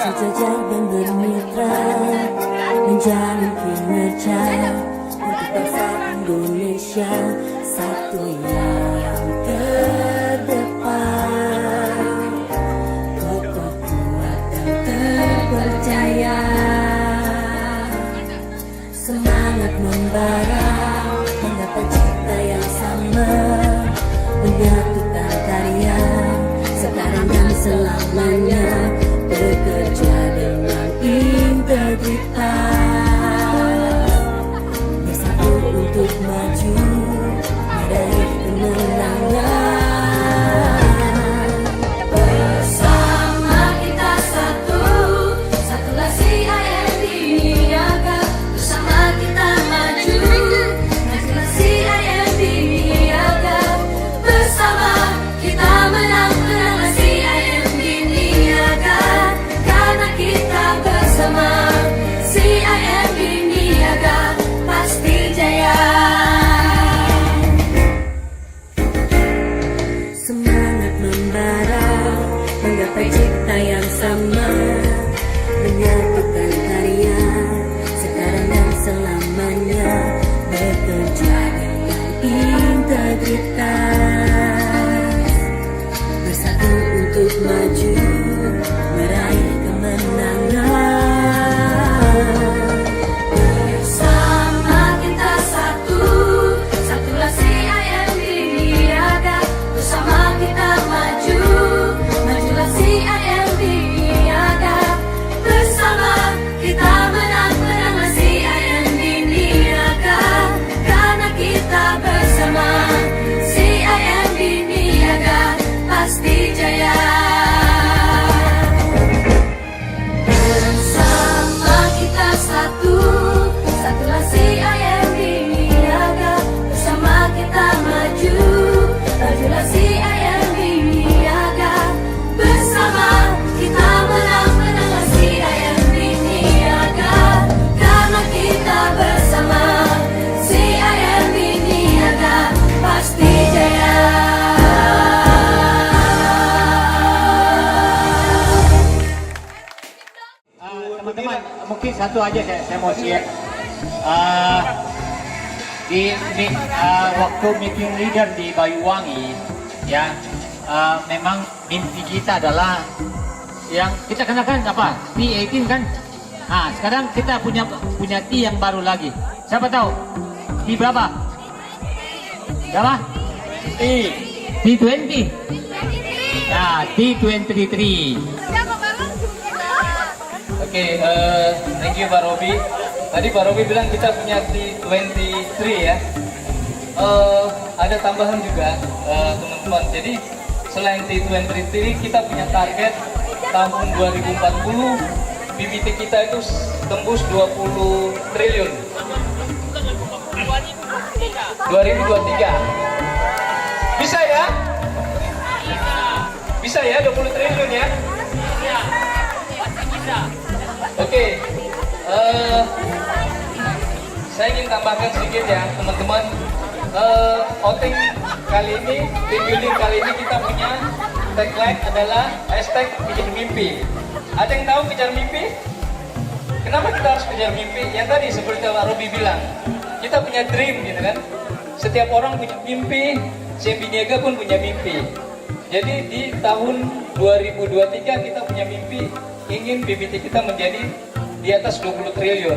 sejajar dan bermitra, menjalin kinerja untuk bangsa Indonesia, satu yang terdepan, kokoh kuat dan terpercaya, semangat membara, menggapai cita yang sama, menyatukan karya, sekarang dan selamanya, bekerja dengan integritas, bersatu untuk maju, meraih kemenangan. Bersama kita satu, satulah CIMB Niaga. Bersama kita maju, majulah CIMB Niaga. Bersama kita menang, menanglah CIMB Niaga. Karena kita bersama, CIMB Niaga pasti jaya. Semangat membara, menggapai cita yang sama, menyatukan karya, sekarang dan selamanya, bekerja dengan integritas, bersatu untuk maju, meraih kemenangan. Bersama kita satu, satulah CIMB Niaga. Bersama kita maju, majulah CIMB Niaga. Bersama kita menang, menanglah CIMB Niaga. Karena kita bersama, CIMB Niaga pasti jaya. Bersama kita satu, satulah CIMB Niaga. Bersama kita maju, majulah CIMB Niaga. Bersama kita menang, menanglah CIMB Niaga. Karena kita bersama, CIMB Niaga pasti satu aja saya mau share. Waktu meeting leader di Banyuwangi, ya, memang mimpi kita adalah yang kita kenalkan apa? T18 kan? Nah, sekarang kita punya T yang baru lagi. Siapa tahu? T berapa? Berapa? T20. Nah, T23. Oke, thank you Pak Robi. Tadi Pak Robi bilang kita punya T23 ya. Ada tambahan juga teman-teman. Jadi selain T23 kita punya target tahun 2040 BBT kita itu tembus 20 triliun. 2023. Bisa ya? Bisa ya 20 triliun ya? Oke, saya ingin tambahkan sedikit ya teman-teman. Outing kali ini, team building kali ini kita punya tagline adalah #kejar mimpi. Ada yang tahu kejar mimpi? Kenapa kita harus kejar mimpi? Yang tadi seperti Pak Robi bilang, kita punya dream gitu kan. Setiap orang punya mimpi, CMB Niaga pun punya mimpi. Jadi di tahun 2023 kita punya mimpi ingin BBT kita menjadi di atas 20 triliun.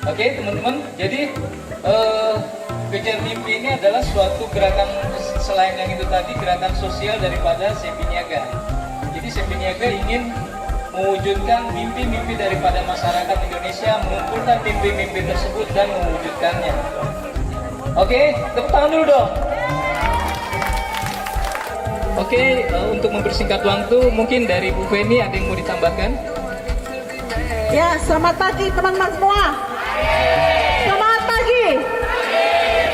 Oke teman-teman, jadi kejar mimpi ini adalah suatu gerakan selain yang itu tadi, gerakan sosial daripada CMB Niaga. Jadi CMB Niaga ingin mewujudkan mimpi-mimpi daripada masyarakat Indonesia, mengumpulkan mimpi-mimpi tersebut dan mewujudkannya. Oke, tepuk tangan dulu dong. Oke, untuk mempersingkat waktu, mungkin dari Bu Feni ada yang mau ditambahkan? Ya, selamat pagi teman-teman semua. Selamat pagi.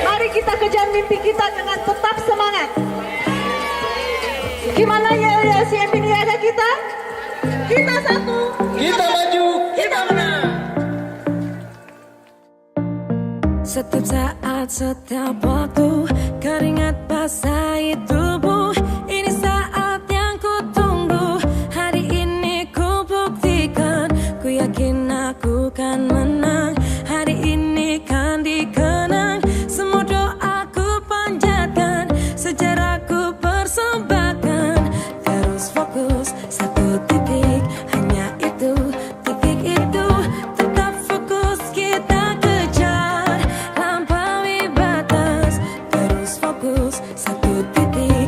Mari kita kejar mimpi kita dengan tetap semangat. Gimana ya CMB Niaga kita? Kita satu. Kita maju, kita menang. Setiap saat, setiap waktu, keringat basahi tubuh. Ini saat yang ku tunggu. Hari ini ku buktikan, ku yakin aku kan menang. Hari ini kan dikenang, semua doaku panjatkan, sejarahku persembahkan. Terus fokus, satu titik, hanya itu, titik itu. Tetap fokus kita kejar, lampaui batas. Terus fokus, satu titik.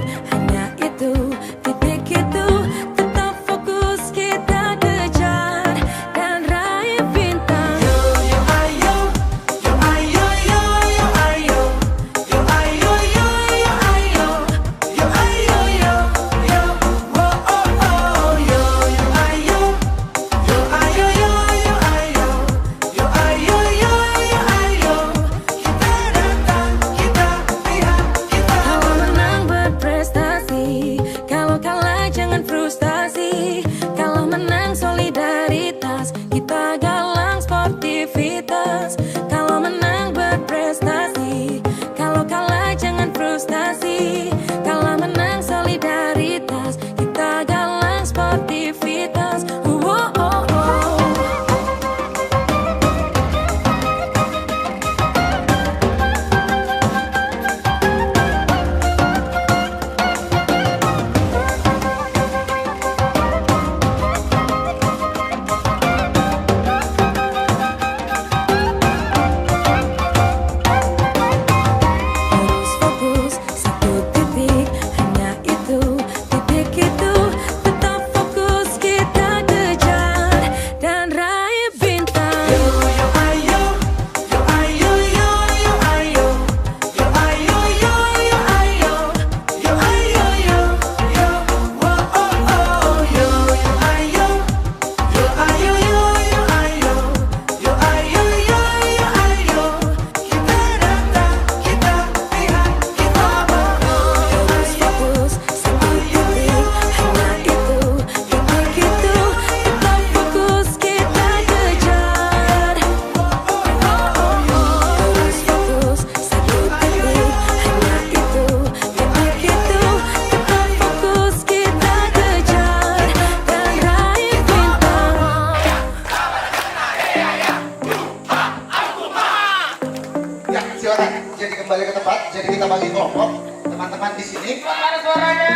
teman-teman di sini. Mana suaranya?